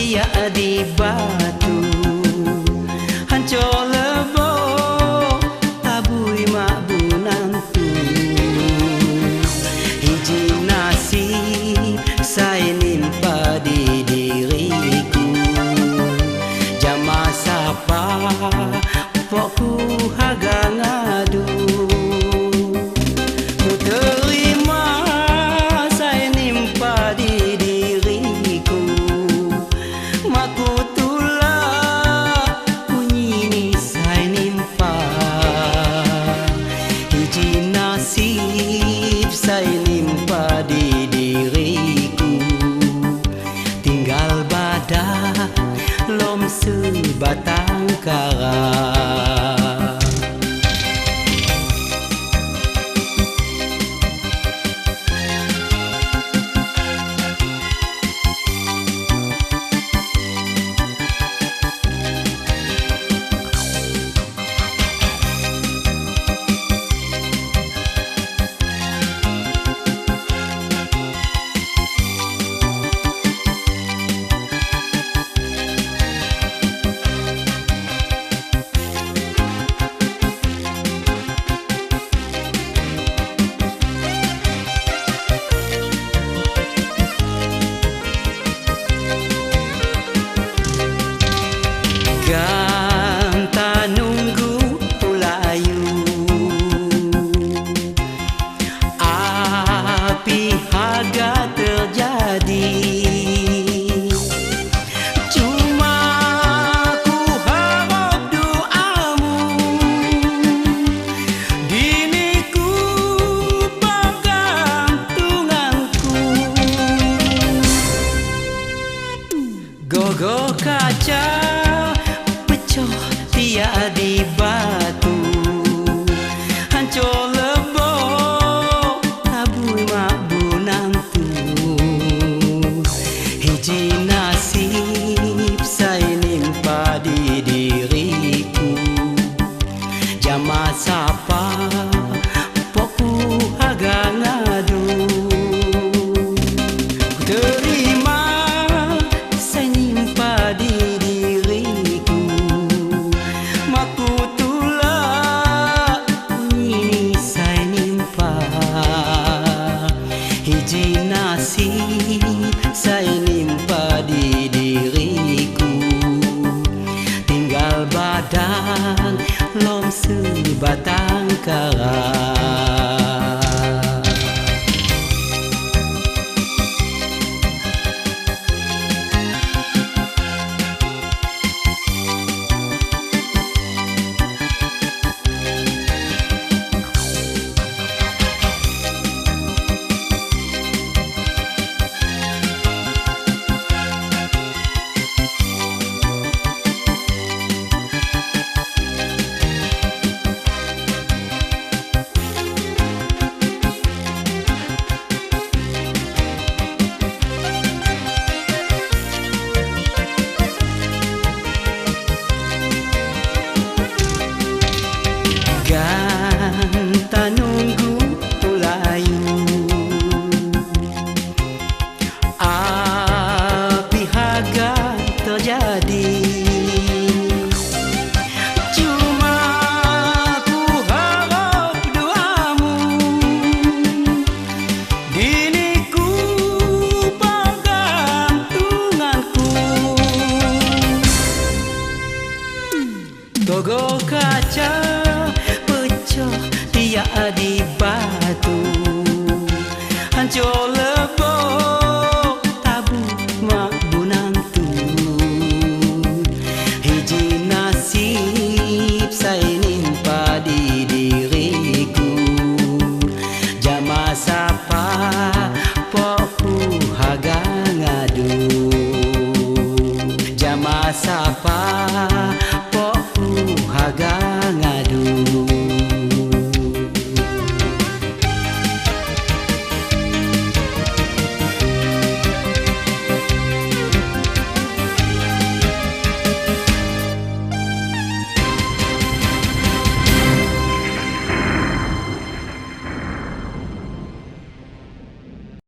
tiada batu hancur lebo tabui mak bunantu hiji nasib saya nimpa di diriku jama sapa pokku haga ngadu ku terima saya nimpa di diriku maku tulak bunyi ni saya nimpa hiji nasib saya nimpa di diriku tinggal badak lom sebatang kara. Ganta nunggu pulayu api harga terjadi cuma ku harap doamu diriku pergantunganku gogo kaca tiada batu hancur lebo tabui mak bunantu hiji nasib saya nimpa di diriku jama sapa pokku haga ngadu ku terima saya nimpa di diriku maku tulak bunyi saya nimpa hiji nasib saya nimpa di diriku tinggal badan lom sebatang kara. Ganta nunggu pulayu api harga terjadi cuma ku harap doamu diriku pergantunganku gogo kaca tiada batu hancur lebo tabu mak bunantu hiji nasib saya nimpa di diriku jama sapa pokku haga ngadu jama sapa pokku haga